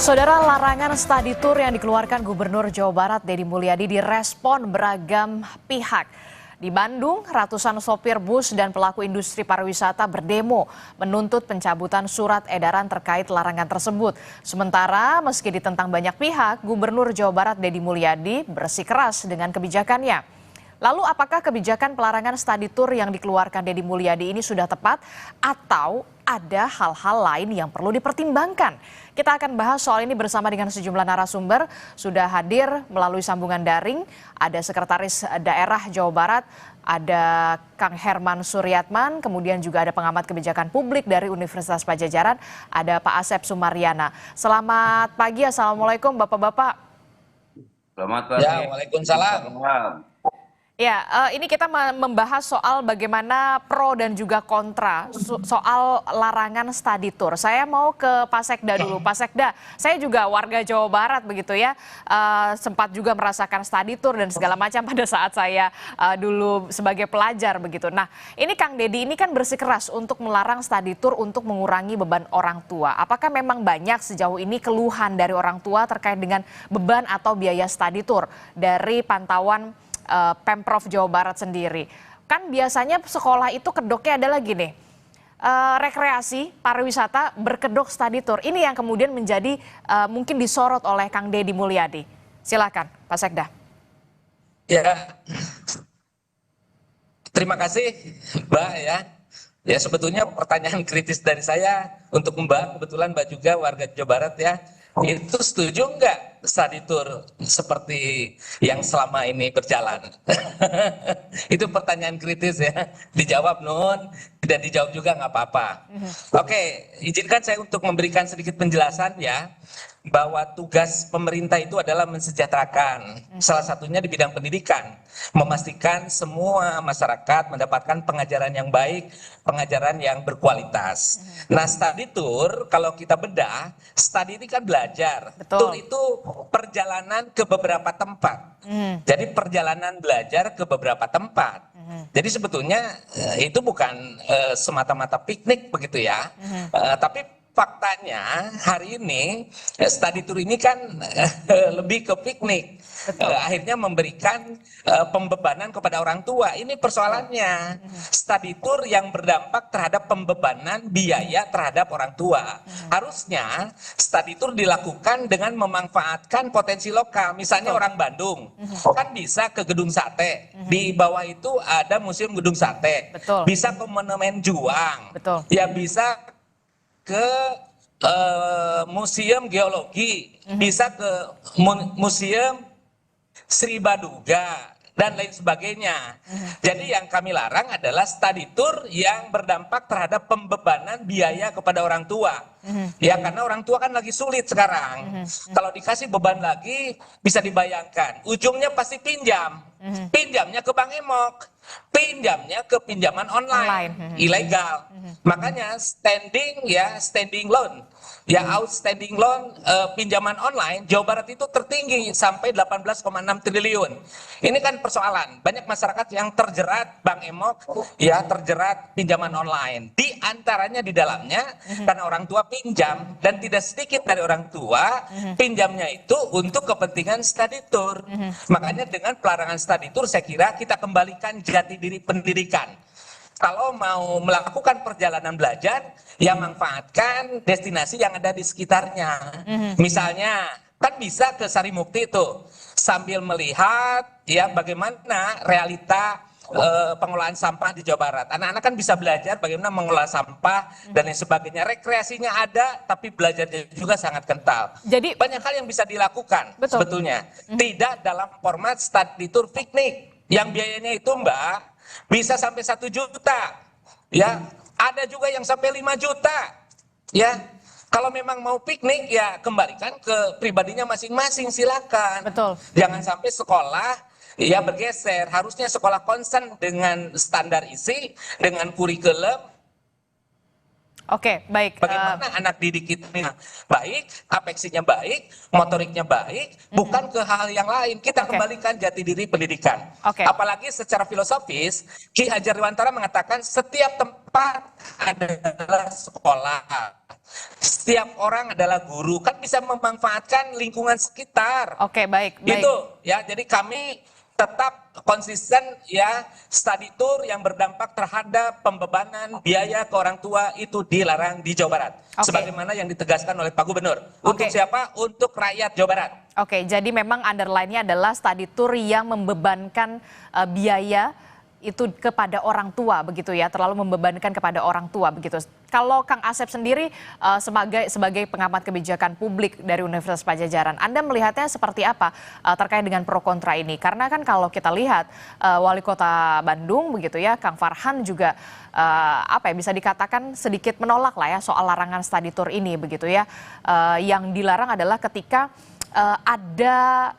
Saudara, larangan study tour yang dikeluarkan Gubernur Jawa Barat Deddy Mulyadi direspon beragam pihak. Di Bandung, ratusan sopir bus dan pelaku industri pariwisata berdemo menuntut pencabutan surat edaran terkait larangan tersebut. Sementara meski ditentang banyak pihak, Gubernur Jawa Barat Deddy Mulyadi bersikeras dengan kebijakannya. Lalu apakah kebijakan pelarangan study tour yang dikeluarkan Deddy Mulyadi ini sudah tepat atau ada hal-hal lain yang perlu dipertimbangkan? Kita akan bahas soal ini bersama dengan sejumlah narasumber. Sudah hadir melalui sambungan daring, ada Sekretaris Daerah Jawa Barat, ada Kang Herman Suryatman, kemudian juga ada pengamat kebijakan publik dari Universitas Padjadjaran, ada Pak Asep Sumaryana. Selamat pagi, Assalamualaikum Bapak-Bapak. Selamat pagi. Ya, waalaikumsalam. Ya, ini kita membahas soal bagaimana pro dan juga kontra soal larangan study tour. Saya mau ke Pak Sekda dulu. Pak Sekda, saya juga warga Jawa Barat begitu ya, sempat juga merasakan study tour dan segala macam pada saat saya dulu sebagai pelajar begitu. Nah, ini Kang Deddy ini kan bersikeras untuk melarang study tour untuk mengurangi beban orang tua. Apakah memang banyak sejauh ini keluhan dari orang tua terkait dengan beban atau biaya study tour dari pantauan Pemprov Jawa Barat sendiri? Kan biasanya sekolah itu kedoknya adalah gini, rekreasi, pariwisata, berkedok study tour. Ini yang kemudian menjadi mungkin disorot oleh Kang Deddy Mulyadi. Silakan Pak Sekda. Ya, terima kasih Mbak ya. Ya sebetulnya pertanyaan kritis dari saya untuk Mbak, kebetulan Mbak juga warga Jawa Barat ya. Itu setuju nggak study tour seperti yang selama ini berjalan? Itu pertanyaan kritis ya. Dijawab Nun, tidak dijawab juga nggak apa-apa. Oke, izinkan saya untuk memberikan sedikit penjelasan ya. Bahwa tugas pemerintah itu adalah mensejahterakan, salah satunya di bidang pendidikan, memastikan semua masyarakat mendapatkan pengajaran yang baik, pengajaran yang berkualitas. Nah, study tour kalau kita bedah, study ini kan belajar. Betul. Tour itu perjalanan ke beberapa tempat. Jadi perjalanan belajar ke beberapa tempat. Jadi sebetulnya itu bukan semata-mata piknik begitu ya, tapi faktanya hari ini study tour ini kan lebih ke piknik. Akhirnya memberikan pembebanan kepada orang tua. Ini persoalannya. Study tour yang berdampak terhadap pembebanan biaya terhadap orang tua. Harusnya study tour dilakukan dengan memanfaatkan potensi lokal. Misalnya orang Bandung kan bisa ke Gedung Sate. Di bawah itu ada Museum Gedung Sate. Betul. Bisa ke Monumen Juang. Betul. Ya bisa ke Museum Geologi, bisa ke Museum Sri Baduga dan lain sebagainya. Jadi yang kami larang adalah study tour yang berdampak terhadap pembebanan biaya kepada orang tua. Ya karena orang tua kan lagi sulit sekarang. Kalau dikasih beban lagi bisa dibayangkan, ujungnya pasti pinjam. Pinjamnya ke Bank Emok, pinjamnya ke pinjaman online. Ilegal. Makanya standing loan, ya outstanding loan pinjaman online Jawa Barat itu tertinggi sampai 18,6 triliun. Ini kan persoalan. Banyak masyarakat yang terjerat Bank Emok, ya terjerat pinjaman online. Di antaranya di dalamnya karena orang tua pinjam dan tidak sedikit dari orang tua pinjamnya itu untuk kepentingan study tour. Makanya dengan pelarangan study tour saya kira kita kembalikan jati diri pendidikan. Kalau mau melakukan perjalanan belajar, ya manfaatkan destinasi yang ada di sekitarnya. Misalnya, kan bisa ke Sarimukti itu sambil melihat ya bagaimana realita pengelolaan sampah di Jawa Barat. Anak-anak kan bisa belajar bagaimana mengelola sampah dan lain sebagainya. Rekreasinya ada, tapi belajarnya juga sangat kental. Jadi banyak hal yang bisa dilakukan. Betul. Sebetulnya. Tidak dalam format study tour piknik. Yang biayanya itu Mbak, bisa sampai 1 juta. Ya, ada juga yang sampai 5 juta. Ya. Kalau memang mau piknik ya kembalikan ke pribadinya masing-masing, silakan. Betul. Jangan sampai sekolah ya bergeser. Harusnya sekolah concern dengan standar isi, dengan kurikulum. Oke, baik. Bagaimana anak didik kita baik, apeksinya baik, motoriknya baik, bukan ke hal yang lain. Kita kembalikan jati diri pendidikan. Apalagi secara filosofis, Ki Hajar Dewantara mengatakan setiap tempat adalah sekolah. setiap orang adalah guru, kan bisa memanfaatkan lingkungan sekitar. Oke, baik. Gitu ya. Jadi kami tetap konsisten ya, study tour yang berdampak terhadap pembebanan biaya ke orang tua itu dilarang di Jawa Barat. Sebagaimana yang ditegaskan oleh Pak Gubernur. Untuk siapa? Untuk rakyat Jawa Barat. Oke, jadi memang underline-nya adalah study tour yang membebankan biaya itu kepada orang tua begitu ya, terlalu membebankan kepada orang tua begitu. Kalau Kang Asep sendiri sebagai pengamat kebijakan publik dari Universitas Padjadjaran, Anda melihatnya seperti apa terkait dengan pro kontra ini? Karena kan kalau kita lihat Wali Kota Bandung begitu ya, Kang Farhan juga bisa dikatakan sedikit menolak lah ya soal larangan study tour ini begitu ya. Yang dilarang adalah ketika ada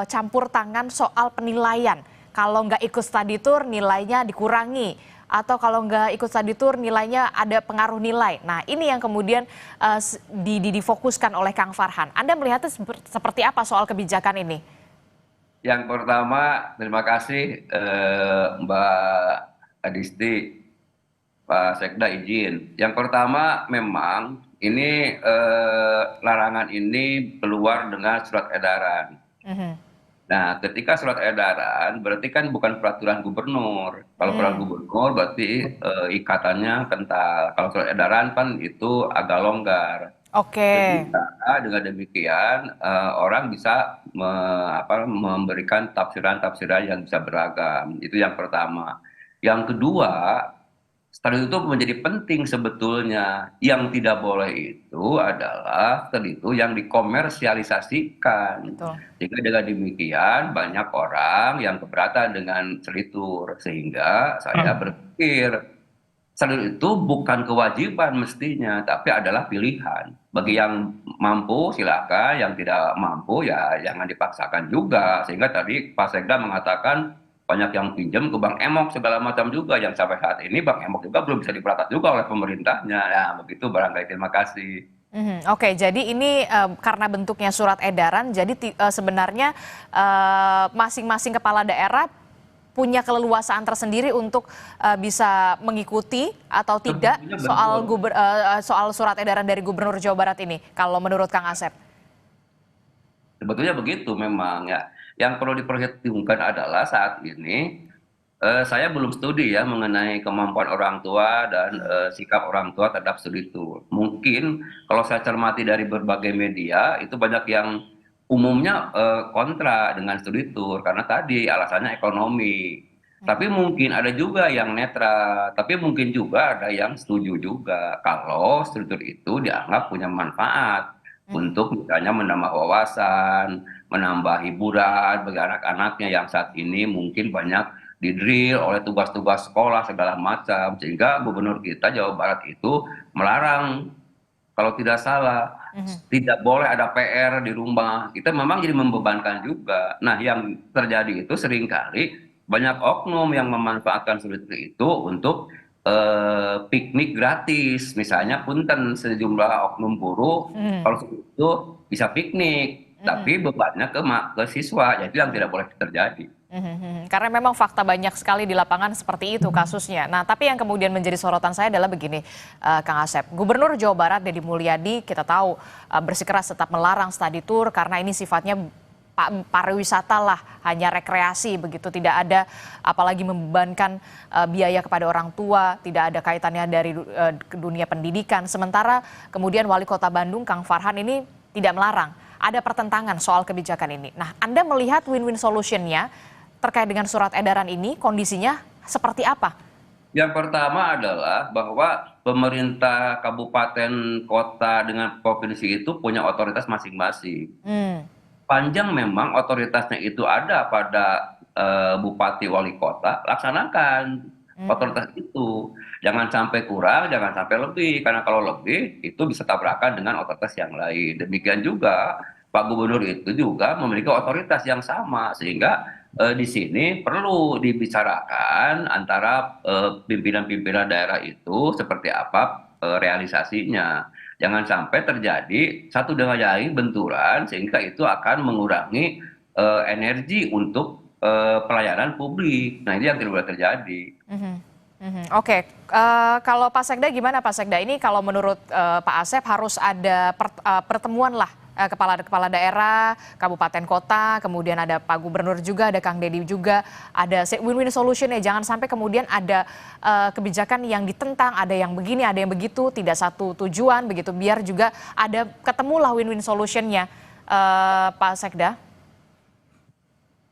campur tangan soal penilaian. Kalau nggak ikut study tour nilainya dikurangi, atau kalau nggak ikut study tour nilainya ada pengaruh nilai. Nah ini yang kemudian difokuskan oleh Kang Farhan. Anda melihatnya seperti apa soal kebijakan ini? Yang pertama, terima kasih Mbak Adisti, Pak Sekda izin. Yang pertama memang ini larangan ini keluar dengan surat edaran. Nah, ketika surat edaran berarti kan bukan peraturan gubernur. Kalau peraturan gubernur berarti ikatannya kental. Kalau surat edaran kan itu agak longgar. Oke. Dengan demikian orang bisa memberikan tafsiran-tafsiran yang bisa beragam. Itu yang pertama. Yang kedua, studi itu menjadi penting sebetulnya. Yang tidak boleh itu adalah studi itu yang dikomersialisasikan. Betul. Sehingga dengan demikian banyak orang yang keberatan dengan studi tour. Sehingga saya berpikir studi itu bukan kewajiban mestinya, tapi adalah pilihan. Bagi yang mampu silakan, yang tidak mampu ya jangan dipaksakan juga. Sehingga tadi Pak Sekda mengatakan banyak yang pinjam ke Bank Emok segala macam juga, yang sampai saat ini Bank Emok juga belum bisa diperangkat juga oleh pemerintahnya. Nah begitu barangkali, terima kasih. Oke, jadi ini karena bentuknya surat edaran, jadi sebenarnya masing-masing kepala daerah punya keleluasaan tersendiri untuk bisa mengikuti atau tidak soal surat edaran dari Gubernur Jawa Barat ini, kalau menurut Kang Asep. Sebetulnya begitu memang ya. Yang perlu diperhitungkan adalah saat ini saya belum studi ya mengenai kemampuan orang tua dan sikap orang tua terhadap studi tour. Mungkin kalau saya cermati dari berbagai media itu banyak yang umumnya kontra dengan studi tour karena tadi alasannya ekonomi. Tapi mungkin ada juga yang netral, tapi mungkin juga ada yang setuju juga kalau studi tour itu dianggap punya manfaat untuk misalnya menambah wawasan, menambah hiburan bagi anak-anaknya yang saat ini mungkin banyak didrill oleh tugas-tugas sekolah segala macam, sehingga gubernur kita Jawa Barat itu melarang, kalau tidak salah, tidak boleh ada PR di rumah. Kita memang jadi membebankan juga. Nah yang terjadi itu seringkali banyak oknum yang memanfaatkan sulit itu untuk piknik gratis, misalnya punten sejumlah oknum guru kalau itu bisa piknik, tapi bebannya ke siswa, jadi yang tidak boleh terjadi. Karena memang fakta banyak sekali di lapangan seperti itu kasusnya. Nah, tapi yang kemudian menjadi sorotan saya adalah begini, Kang Asep. Gubernur Jawa Barat Deddy Mulyadi kita tahu bersikeras tetap melarang study tour karena ini sifatnya pariwisata lah, hanya rekreasi begitu, tidak ada apalagi membebankan biaya kepada orang tua, tidak ada kaitannya dari dunia pendidikan. Sementara kemudian Wali Kota Bandung Kang Farhan ini tidak melarang. Ada pertentangan soal kebijakan ini. Nah, Anda melihat win-win solution-nya terkait dengan surat edaran ini, kondisinya seperti apa? Yang pertama adalah bahwa pemerintah kabupaten kota dengan provinsi itu punya otoritas masing-masing. Panjang memang otoritasnya itu ada pada bupati wali kota, laksanakan otoritas itu. Jangan sampai kurang, jangan sampai lebih, karena kalau lebih itu bisa tabrakan dengan otoritas yang lain. Demikian juga Pak Gubernur itu juga memiliki otoritas yang sama, sehingga di sini perlu dibicarakan antara pimpinan-pimpinan daerah itu seperti apa realisasinya. Jangan sampai terjadi satu dengan yang lain benturan, sehingga itu akan mengurangi energi untuk pelayanan publik. Nah, ini yang tidak boleh terjadi. Oke. Kalau Pak Sekda gimana Pak Sekda? Ini kalau menurut Pak Asep harus ada pertemuan lah kepala daerah, kabupaten kota, kemudian ada Pak Gubernur juga, ada Kang Deddy juga, ada win-win solution ya. Jangan sampai kemudian ada kebijakan yang ditentang, ada yang begini, ada yang begitu, tidak satu tujuan begitu. Biar juga ada ketemulah win-win solutionnya, Pak Sekda.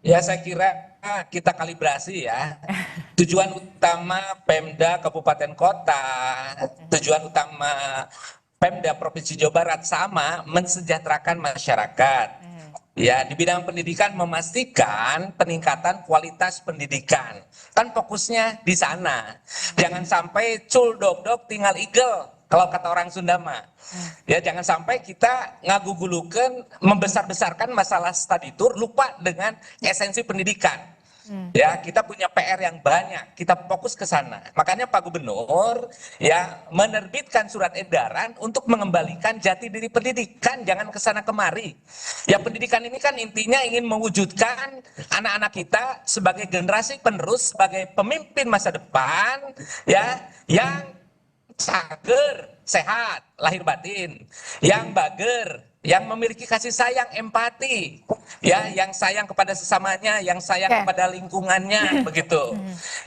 Ya, saya kira kita kalibrasi ya. Tujuan utama Pemda Kabupaten Kota, tujuan utama Pemda Provinsi Jawa Barat sama, mensejahterakan masyarakat. Ya, di bidang pendidikan memastikan peningkatan kualitas pendidikan. Kan fokusnya di sana. Jangan sampai cul dog dog tinggal igel, kalau kata orang Sunda mah. Ya, jangan sampai kita ngagugulukan, membesar-besarkan masalah study tour, lupa dengan esensi pendidikan. Ya, kita punya PR yang banyak, kita fokus ke sana. Makanya Pak Gubernur ya menerbitkan surat edaran untuk mengembalikan jati diri pendidikan, jangan kesana kemari. Ya, pendidikan ini kan intinya ingin mewujudkan anak-anak kita sebagai generasi penerus, sebagai pemimpin masa depan, ya, yang cager, sehat, lahir batin, yang bager, yang memiliki kasih sayang, empati, ya, yang sayang kepada sesamanya, yang sayang kepada lingkungannya, begitu.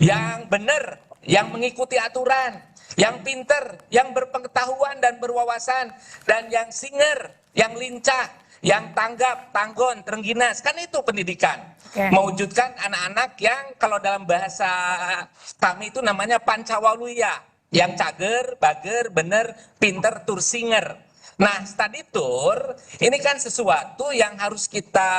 Yang benar, yang mengikuti aturan, yang pinter, yang berpengetahuan dan berwawasan, dan yang singer, yang lincah, yang tanggap, tanggon, terengginas. Kan itu pendidikan. Mewujudkan anak-anak yang kalau dalam bahasa kami itu namanya pancawaluya, yang cager, bager, bener, pinter, tursinger. Nah, study tour ini kan sesuatu yang harus kita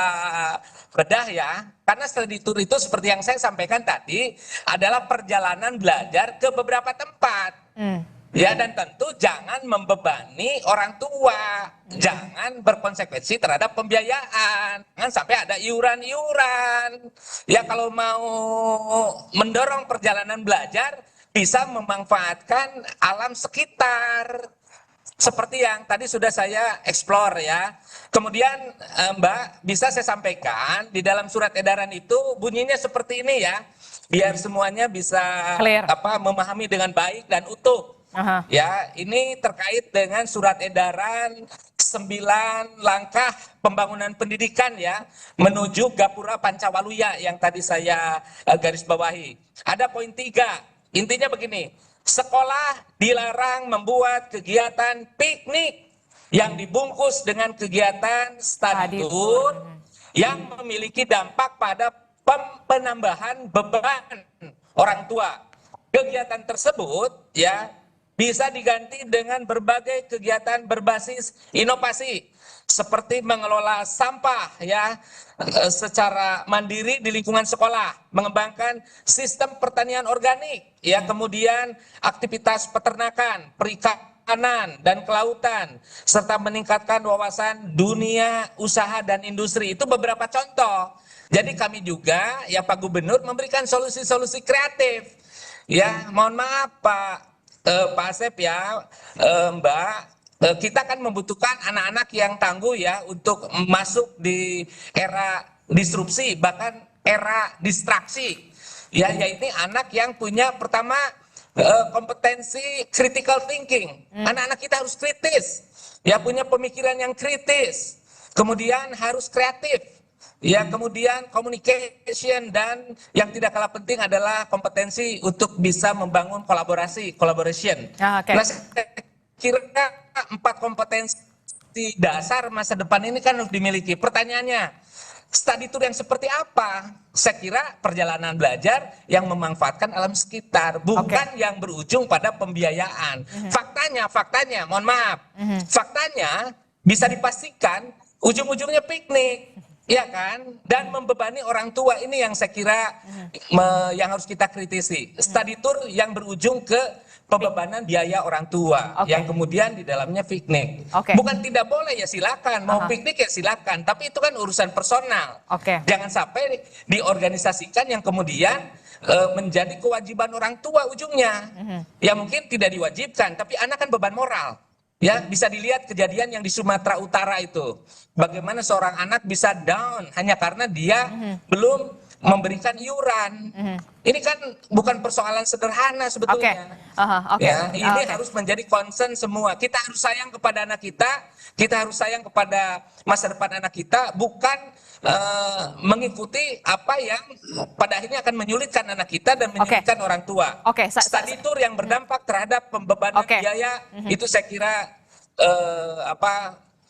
bedah ya, karena study tour itu seperti yang saya sampaikan tadi adalah perjalanan belajar ke beberapa tempat. Ya, dan tentu jangan membebani orang tua, jangan berkonsekuensi terhadap pembiayaan, jangan sampai ada iuran-iuran. Ya, kalau mau mendorong perjalanan belajar bisa memanfaatkan alam sekitar. Seperti yang tadi sudah saya explore ya. Kemudian Mbak, bisa saya sampaikan di dalam surat edaran itu bunyinya seperti ini ya. Biar semuanya bisa memahami dengan baik dan utuh. Ya, ini terkait dengan surat edaran 9 langkah pembangunan pendidikan ya menuju Gapura Pancawaluya yang tadi saya garis bawahi. Ada poin 3. Intinya begini. Sekolah dilarang membuat kegiatan piknik yang dibungkus dengan kegiatan study tour yang memiliki dampak pada penambahan beban orang tua. Kegiatan tersebut ya bisa diganti dengan berbagai kegiatan berbasis inovasi seperti mengelola sampah ya secara mandiri di lingkungan sekolah, mengembangkan sistem pertanian organik ya, kemudian aktivitas peternakan, perikanan dan kelautan serta meningkatkan wawasan dunia usaha dan industri. Itu beberapa contoh. Jadi kami juga ya Pak Gubernur memberikan solusi-solusi kreatif. Ya, mohon maaf Pak Asep ya, Mbak, kita kan membutuhkan anak-anak yang tangguh ya untuk masuk di era disrupsi, bahkan era distraksi. Ya, yaitu anak yang punya pertama kompetensi critical thinking. Anak-anak kita harus kritis, ya, punya pemikiran yang kritis. Kemudian harus kreatif. Ya, kemudian communication, dan yang tidak kalah penting adalah kompetensi untuk bisa membangun collaboration. Nah, saya kira 4 kompetensi dasar masa depan ini kan harus dimiliki. Pertanyaannya, study tour yang seperti apa? Saya kira perjalanan belajar yang memanfaatkan alam sekitar, bukan yang berujung pada pembiayaan. Faktanya, mohon maaf, faktanya bisa dipastikan ujung-ujungnya piknik. Iya kan? Dan membebani orang tua, ini yang saya kira yang harus kita kritisi. Study tour yang berujung ke pembebanan biaya orang tua, yang kemudian di dalamnya piknik. Bukan tidak boleh ya silakan, mau piknik ya silakan, tapi itu kan urusan personal. Jangan sampai diorganisasikan yang kemudian menjadi kewajiban orang tua ujungnya. Ya mungkin tidak diwajibkan, tapi anak kan beban moral. Ya, bisa dilihat kejadian yang di Sumatera Utara itu. Bagaimana seorang anak bisa down hanya karena dia belum memberikan iuran. Ini kan bukan persoalan sederhana Oke. sebetulnya. Oke. Ya, ini Oke. harus menjadi concern semua. Kita harus sayang kepada anak kita harus sayang kepada masa depan anak kita, bukan mengikuti apa yang pada akhirnya akan menyulitkan anak kita dan menyulitkan orang tua. Oke, Study tour yang berdampak terhadap pembebanan Oke. biaya itu saya kira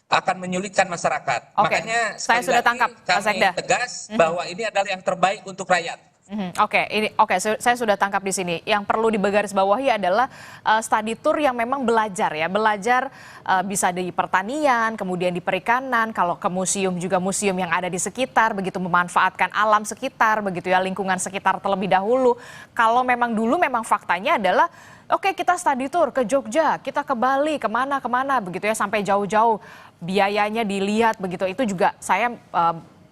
akan menyulitkan masyarakat. Oke. Makanya Saya sekali sudah lagi tangkap, Pak kami Sekda. tegas bahwa ini adalah yang terbaik untuk rakyat. Oke, saya sudah tangkap di sini. Yang perlu digarisbawahi adalah study tour yang memang belajar ya, belajar bisa di pertanian, kemudian di perikanan, kalau ke museum juga museum yang ada di sekitar, begitu memanfaatkan alam sekitar, begitu ya, lingkungan sekitar terlebih dahulu. Kalau memang dulu memang faktanya adalah oke, kita study tour ke Jogja, kita ke Bali, kemana begitu ya, sampai jauh-jauh, biayanya dilihat begitu. Itu juga saya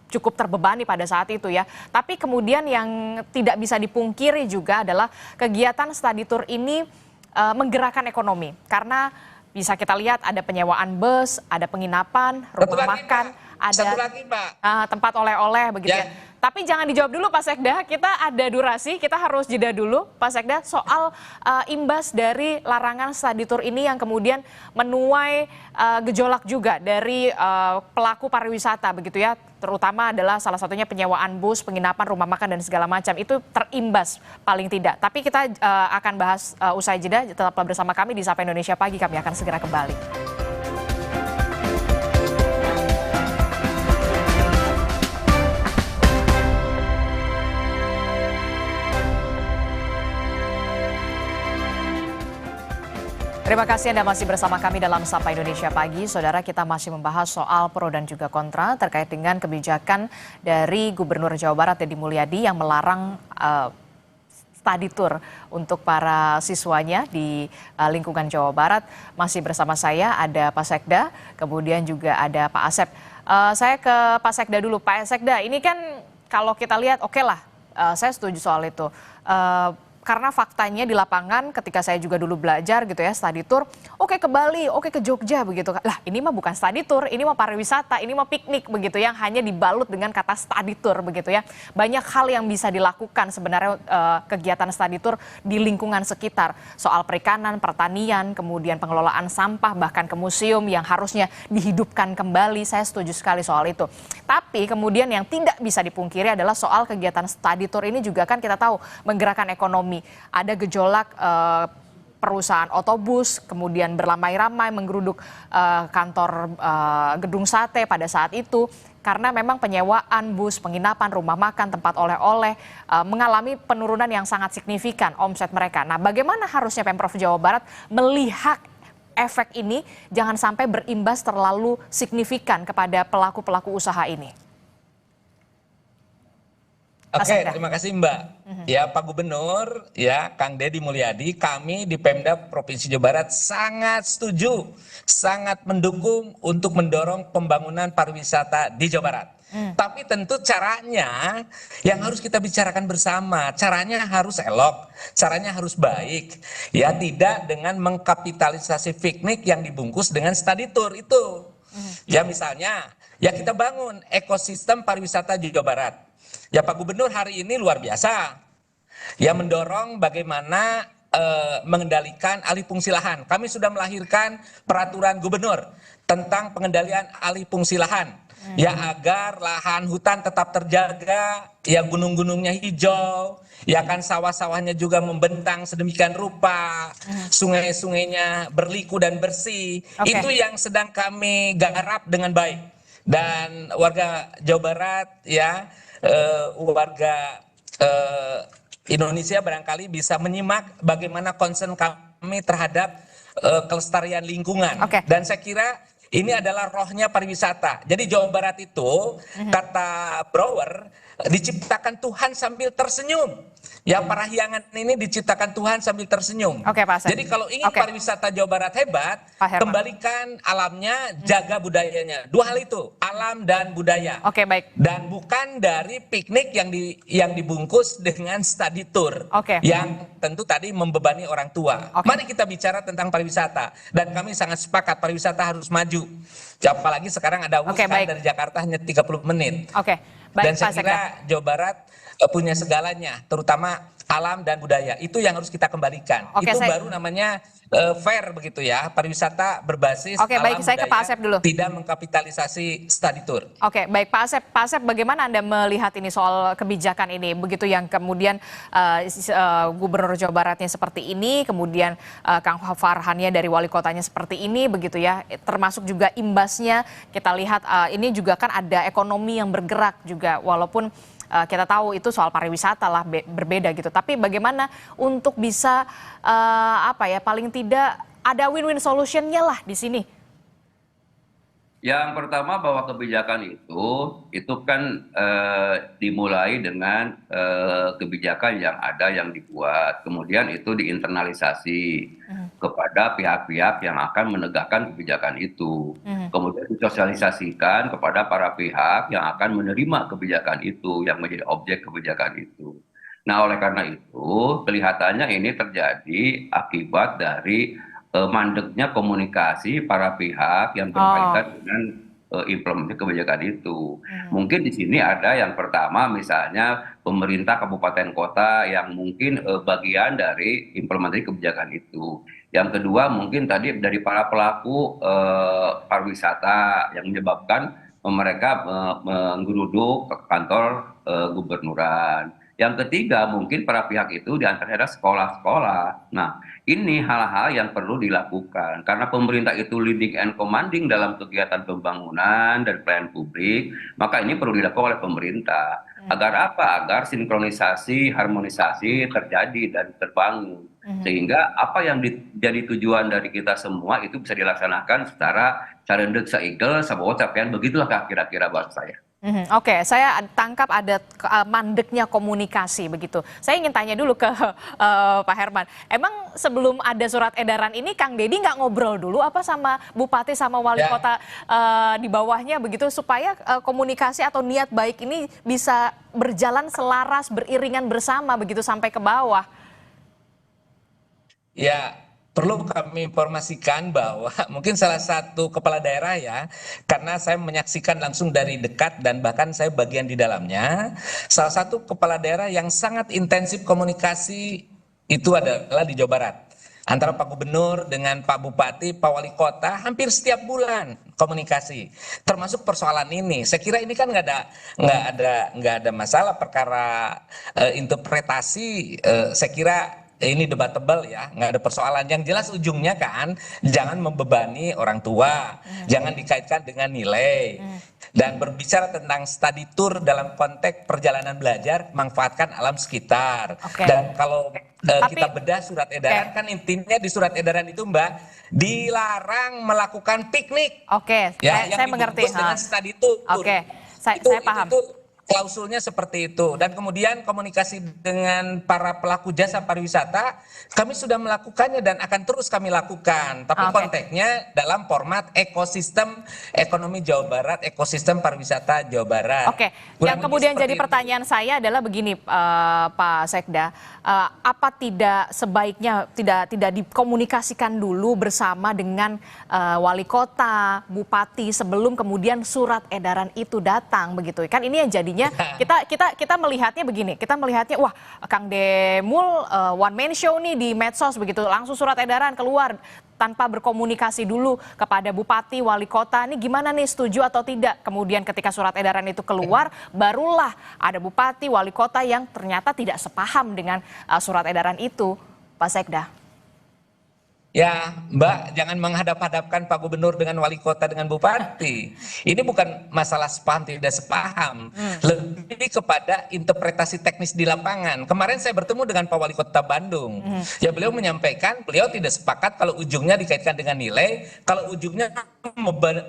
cukup terbebani pada saat itu ya. Tapi kemudian yang tidak bisa dipungkiri juga adalah kegiatan study tour ini menggerakkan ekonomi. Karena bisa kita lihat ada penyewaan bus, ada penginapan, rumah makan, Satu lagi, Pak. tempat oleh-oleh begitu ya. Ya. Tapi jangan dijawab dulu Pak Sekda, kita ada durasi, kita harus jeda dulu Pak Sekda soal imbas dari larangan study tour ini yang kemudian menuai gejolak juga dari pelaku pariwisata begitu ya, terutama adalah salah satunya penyewaan bus, penginapan, rumah makan dan segala macam itu terimbas paling tidak. Tapi kita akan bahas usai jeda, tetaplah bersama kami di Sapa Indonesia Pagi, kami akan segera kembali. Terima kasih Anda masih bersama kami dalam Sapa Indonesia Pagi. Saudara, kita masih membahas soal pro dan juga kontra terkait dengan kebijakan dari Gubernur Jawa Barat Deddy Mulyadi yang melarang study tour untuk para siswanya di lingkungan Jawa Barat. Masih bersama saya ada Pak Sekda, kemudian juga ada Pak Asep. Saya ke Pak Sekda dulu. Pak Sekda, ini kan kalau kita lihat oke lah, saya setuju soal itu. Karena faktanya di lapangan ketika saya juga dulu belajar gitu ya, study tour, oke ke Bali, oke ke Jogja begitu. Lah ini mah bukan study tour, ini mah pariwisata, ini mah piknik begitu yang hanya dibalut dengan kata study tour begitu ya. Banyak hal yang bisa dilakukan sebenarnya kegiatan study tour di lingkungan sekitar. Soal perikanan, pertanian, kemudian pengelolaan sampah, bahkan ke museum yang harusnya dihidupkan kembali. Saya setuju sekali soal itu. Tapi kemudian yang tidak bisa dipungkiri adalah soal kegiatan study tour ini juga kan kita tahu menggerakkan ekonomi. Ada gejolak perusahaan otobus, kemudian beramai-ramai menggeruduk kantor gedung sate pada saat itu. Karena memang penyewaan bus, penginapan, rumah makan, tempat oleh-oleh mengalami penurunan yang sangat signifikan omset mereka. Nah, bagaimana harusnya Pemprov Jawa Barat melihat efek ini jangan sampai berimbas terlalu signifikan kepada pelaku-pelaku usaha ini? Oke, terima kasih Mbak. Ya Pak Gubernur, ya Kang Deddy Mulyadi, kami di Pemda Provinsi Jawa Barat sangat setuju, sangat mendukung untuk mendorong pembangunan pariwisata di Jawa Barat. Tapi tentu caranya yang harus kita bicarakan bersama, caranya harus elok, caranya harus baik, ya tidak dengan mengkapitalisasi piknik yang dibungkus dengan study tour itu. Ya misalnya, ya kita bangun ekosistem pariwisata di Jawa Barat. Ya Pak Gubernur hari ini luar biasa, ya mendorong bagaimana mengendalikan alih fungsi lahan. Kami sudah melahirkan peraturan gubernur tentang pengendalian alih fungsi lahan, ya agar lahan hutan tetap terjaga, ya gunung-gunungnya hijau, ya kan sawah-sawahnya juga membentang sedemikian rupa, sungai-sungainya berliku dan bersih. Itu yang sedang kami garap dengan baik. Dan warga Jawa Barat ya, warga Indonesia barangkali bisa menyimak bagaimana concern kami terhadap kelestarian lingkungan. Dan saya kira ini adalah rohnya pariwisata. Jadi Jawa Barat itu kata Brouwer diciptakan Tuhan sambil tersenyum. Ya Parahyangan ini diciptakan Tuhan sambil tersenyum. Jadi kalau ingin pariwisata Jawa Barat hebat, kembalikan alamnya, jaga budayanya. Dua hal itu, alam dan budaya. Baik. Dan bukan dari piknik yang dibungkus dengan study tour, yang tentu tadi membebani orang tua. Mari kita bicara tentang pariwisata. Dan kami sangat sepakat pariwisata harus maju. Apalagi sekarang ada dari Jakarta hanya 30 menit. Dan Baik, saya Pak kira Sekda. Jawa Barat punya segalanya, terutama alam dan budaya. Itu yang harus kita kembalikan. Oke, Itu baru namanya fair begitu ya, pariwisata berbasis Oke, baik, alam saya ke Pak budaya, Asep dulu. tidak mengkapitalisasi study tour. Oke, baik Pak Asep. Pak Asep, bagaimana Anda melihat ini soal kebijakan ini? Begitu yang kemudian Gubernur Jawa Baratnya seperti ini, kemudian Kang Farhannya dari wali kotanya seperti ini, begitu ya. Termasuk juga imbasnya kita lihat ini juga kan ada ekonomi yang bergerak juga, walaupun kita tahu itu soal pariwisata lah berbeda gitu. Tapi bagaimana untuk bisa paling tidak ada win-win solutionnya lah di sini? Yang pertama bahwa kebijakan itu kan dimulai dengan kebijakan yang ada yang dibuat, kemudian itu diinternalisasi kepada pihak-pihak yang akan menegakkan kebijakan itu, kemudian disosialisasikan kepada para pihak yang akan menerima kebijakan itu, yang menjadi objek kebijakan itu. Nah, oleh karena itu kelihatannya ini terjadi akibat dari mandeknya komunikasi para pihak yang berkaitan dengan implementasi kebijakan itu. Mungkin di sini ada yang pertama misalnya pemerintah kabupaten kota yang mungkin bagian dari implementasi kebijakan itu. Yang kedua mungkin tadi dari para pelaku pariwisata yang menyebabkan mereka menggeruduk ke kantor gubernuran. Yang ketiga mungkin para pihak itu diantaranya sekolah-sekolah. Nah, ini hal-hal yang perlu dilakukan karena pemerintah itu leading and commanding dalam kegiatan pembangunan dan pelayanan publik, maka ini perlu dilakukan oleh pemerintah. Agar apa? Agar sinkronisasi, harmonisasi terjadi dan terbangun. Sehingga apa yang jadi tujuan dari kita semua itu bisa dilaksanakan secara carendek saigel, sabawa capean, begitulah kira-kira bahasa saya. Oke, saya tangkap ada mandeknya komunikasi begitu. Saya ingin tanya dulu ke Pak Herman. Emang sebelum ada surat edaran ini, Kang Deddy nggak ngobrol dulu apa sama Bupati sama Wali Kota di bawahnya begitu supaya komunikasi atau niat baik ini bisa berjalan selaras, beriringan bersama begitu sampai ke bawah? Ya, perlu kami informasikan bahwa mungkin salah satu kepala daerah ya, karena saya menyaksikan langsung dari dekat dan bahkan saya bagian di dalamnya, salah satu kepala daerah yang sangat intensif komunikasi itu adalah di Jawa Barat. Antara Pak Gubernur dengan Pak Bupati, Pak Wali Kota hampir setiap bulan komunikasi, termasuk persoalan ini. Saya kira ini kan nggak ada masalah perkara interpretasi. Saya kira ini debatable ya, nggak ada persoalan. Yang jelas ujungnya kan jangan membebani orang tua, jangan dikaitkan dengan nilai. Dan berbicara tentang study tour dalam konteks perjalanan belajar, manfaatkan alam sekitar. Dan kalau kita bedah surat edaran, kan intinya di surat edaran itu Mbak, dilarang melakukan piknik. Ya, yang saya mengerti. Dengan study tour. Saya paham. Itu klausulnya seperti itu. Dan kemudian komunikasi dengan para pelaku jasa pariwisata, kami sudah melakukannya dan akan terus kami lakukan. Tapi konteksnya dalam format ekosistem ekonomi Jawa Barat, ekosistem pariwisata Jawa Barat. Yang kemudian jadi pertanyaan saya adalah begini, Pak Sekda, apa tidak sebaiknya tidak dikomunikasikan dulu bersama dengan wali kota, bupati sebelum kemudian surat edaran itu datang begitu? Kan ini yang jadi kita melihatnya begini, kita melihatnya wah Kang Demul one man show nih di medsos begitu, langsung surat edaran keluar tanpa berkomunikasi dulu kepada bupati, wali kota, ini gimana nih, setuju atau tidak? Kemudian ketika surat edaran itu keluar, barulah ada bupati, wali kota yang ternyata tidak sepaham dengan surat edaran itu, Pak Sekda. Ya, Mbak, jangan menghadap-hadapkan Pak Gubernur dengan wali kota dengan bupati. Ini bukan masalah sepaham tidak sepaham, lebih kepada interpretasi teknis di lapangan. Kemarin saya bertemu dengan Pak Wali Kota Bandung. Ya, beliau menyampaikan beliau tidak sepakat kalau ujungnya dikaitkan dengan nilai, kalau ujungnya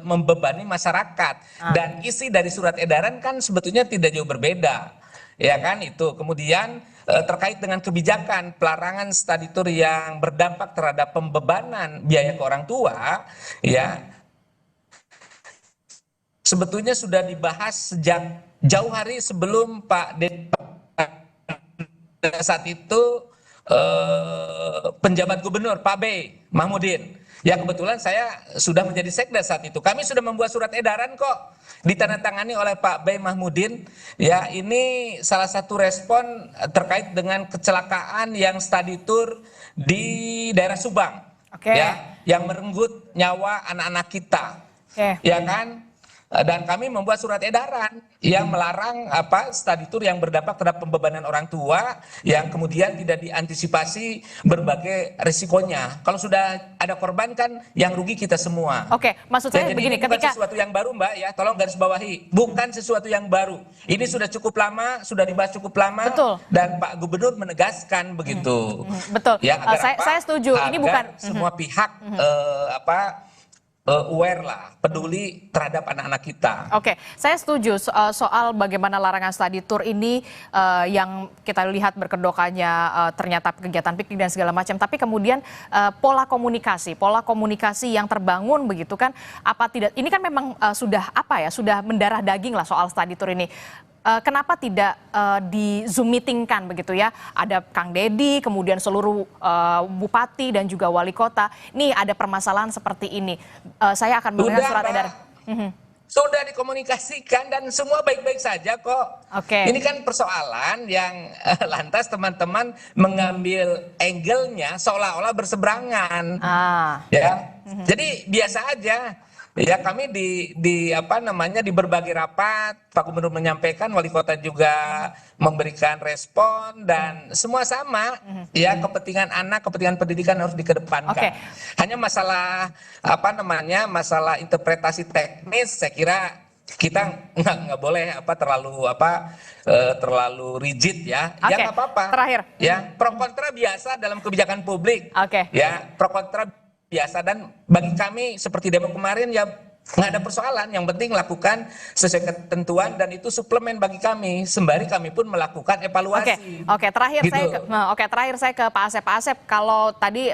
membebani masyarakat. Dan isi dari surat edaran kan sebetulnya tidak jauh berbeda. Ya kan itu. Kemudian terkait dengan kebijakan pelarangan study tour yang berdampak terhadap pembebanan biaya ke orang tua, ya sebetulnya sudah dibahas sejak jauh hari sebelum Pak saat itu penjabat gubernur Pak B. Mahmudin. Ya kebetulan saya sudah menjadi sekda saat itu. Kami sudah membuat surat edaran kok, ditandatangani oleh Pak Bey Mahmudin. Ya, ini salah satu respon terkait dengan kecelakaan yang study tour di daerah Subang. Oke. Ya, yang merenggut nyawa anak-anak kita. Oke. Ya kan? Dan kami membuat surat edaran yang melarang study tour yang berdampak terhadap pembebanan orang tua yang kemudian tidak diantisipasi berbagai risikonya. Kalau sudah ada korban kan yang rugi kita semua. Oke, maksud saya Jadi begini, ini bukan ketika sesuatu yang baru Mbak ya, tolong garis bawahi, bukan sesuatu yang baru. Ini sudah cukup lama, sudah dibahas cukup lama. Betul. Dan Pak Gubernur menegaskan begitu. betul. Ya, agar Saya setuju. Ini agar bukan semua pihak aware lah, peduli terhadap anak-anak kita. Oke, saya setuju soal bagaimana larangan study tour ini yang kita lihat berkedokannya ternyata kegiatan piknik dan segala macam. Tapi kemudian pola komunikasi yang terbangun begitu kan? Apa tidak? Ini kan memang sudah mendarah daging lah soal study tour ini. Kenapa tidak di Zoom meeting-kan begitu ya? Ada Kang Deddy, kemudian seluruh bupati dan juga wali kota. Nih ada permasalahan seperti ini. Saya akan mendengar surat edaran. Sudah dikomunikasikan dan semua baik-baik saja kok. Oke. Ini kan persoalan yang lantas teman-teman mengambil angle-nya seolah-olah berseberangan. Ya. Jadi biasa aja. Ya kami di berbagai rapat Pak Gubernur menyampaikan, wali kota juga memberikan respon dan semua sama ya, kepentingan anak, kepentingan pendidikan harus dikedepankan. Oke. Hanya masalah masalah interpretasi teknis saya kira kita nggak boleh terlalu rigid ya. Oke, Ya nggak apa-apa. terakhir. Ya pro kontra biasa dalam kebijakan publik. Oke. Ya pro kontra biasa, dan bagi kami seperti demo kemarin ya nggak ada persoalan, yang penting lakukan sesuai ketentuan dan itu suplemen bagi kami sembari kami pun melakukan evaluasi. Oke, terakhir Gitu. saya ke Pak Asep. Pak Asep, kalau tadi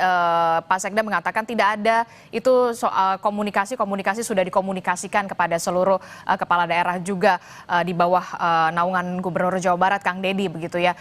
Pak Sekda mengatakan tidak ada itu soal komunikasi sudah dikomunikasikan kepada seluruh kepala daerah juga di bawah naungan Gubernur Jawa Barat Kang Deddy begitu ya.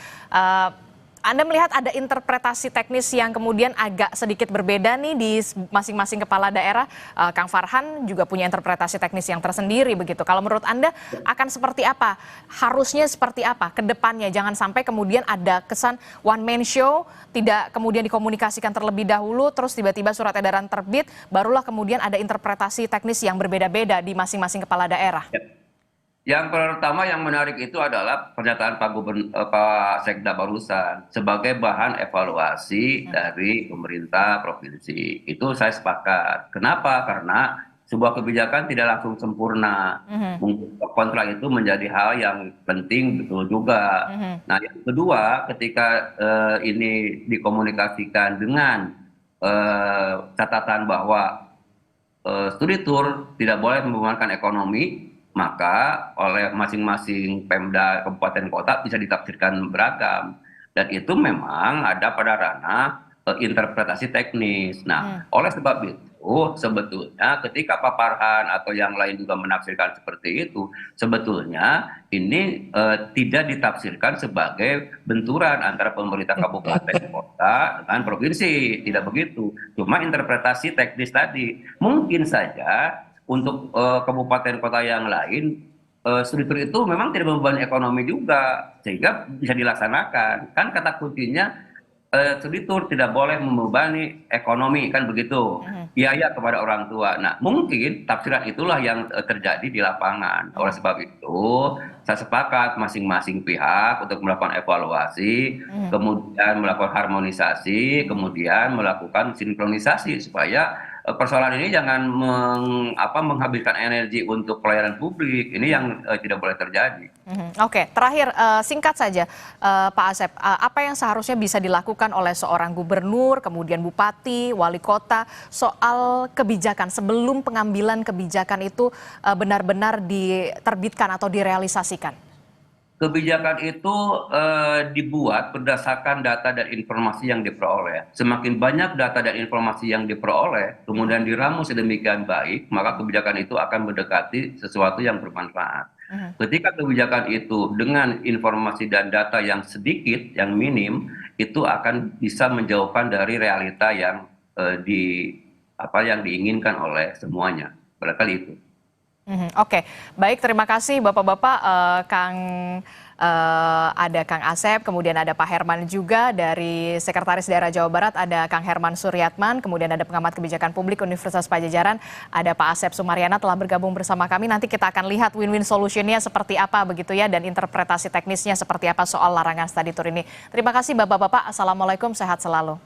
Anda melihat ada interpretasi teknis yang kemudian agak sedikit berbeda nih di masing-masing kepala daerah. Kang Farhan juga punya interpretasi teknis yang tersendiri begitu. Kalau menurut Anda akan seperti apa? Harusnya seperti apa ke depannya? Jangan sampai kemudian ada kesan one man show, tidak kemudian dikomunikasikan terlebih dahulu, terus tiba-tiba surat edaran terbit, barulah kemudian ada interpretasi teknis yang berbeda-beda di masing-masing kepala daerah. Yang pertama yang menarik itu adalah pernyataan Pak Sekda barusan sebagai bahan evaluasi dari pemerintah provinsi. Itu saya sepakat. Kenapa? Karena sebuah kebijakan tidak langsung sempurna. Kontrak itu menjadi hal yang penting betul juga. Nah, yang kedua, ketika ini dikomunikasikan dengan catatan bahwa studi tour tidak boleh membebankan ekonomi, maka oleh masing-masing Pemda kabupaten kota bisa ditafsirkan beragam, dan itu memang ada pada ranah interpretasi teknis. Nah, oleh sebab itu sebetulnya ketika Pak Farhan atau yang lain juga menafsirkan seperti itu, sebetulnya ini tidak ditafsirkan sebagai benturan antara pemerintah kabupaten kota dengan provinsi, tidak begitu. Cuma interpretasi teknis tadi. Mungkin saja untuk kabupaten kota yang lain, studi tour itu memang tidak membebani ekonomi juga, sehingga bisa dilaksanakan. Kan kata kuncinya studi tour tidak boleh membebani ekonomi, kan begitu. Biaya kepada orang tua. Nah, mungkin tafsiran itulah yang terjadi di lapangan. Oleh sebab itu, saya sepakat masing-masing pihak untuk melakukan evaluasi, kemudian melakukan harmonisasi, kemudian melakukan sinkronisasi supaya persoalan ini jangan menghabiskan energi untuk pelayanan publik. Ini yang tidak boleh terjadi. Oke, terakhir singkat saja Pak Asep, apa yang seharusnya bisa dilakukan oleh seorang gubernur, kemudian bupati, wali kota soal kebijakan sebelum pengambilan kebijakan itu benar-benar diterbitkan atau direalisasikan? Kebijakan itu dibuat berdasarkan data dan informasi yang diperoleh. Semakin banyak data dan informasi yang diperoleh, kemudian diramu sedemikian baik, maka kebijakan itu akan mendekati sesuatu yang bermanfaat. Ketika kebijakan itu dengan informasi dan data yang sedikit, yang minim, itu akan bisa menjauhkan dari realita yang apa yang diinginkan oleh semuanya. Barangkali itu. Oke, baik, terima kasih Bapak-Bapak. Ada Kang Asep, kemudian ada Pak Herman juga dari Sekretaris Daerah Jawa Barat, ada Kang Herman Suryatman, kemudian ada pengamat kebijakan publik Universitas Padjadjaran, ada Pak Asep Sumaryana telah bergabung bersama kami. Nanti kita akan lihat win-win solutionnya seperti apa begitu ya, dan interpretasi teknisnya seperti apa soal larangan study tour ini. Terima kasih Bapak-Bapak, Assalamualaikum, sehat selalu.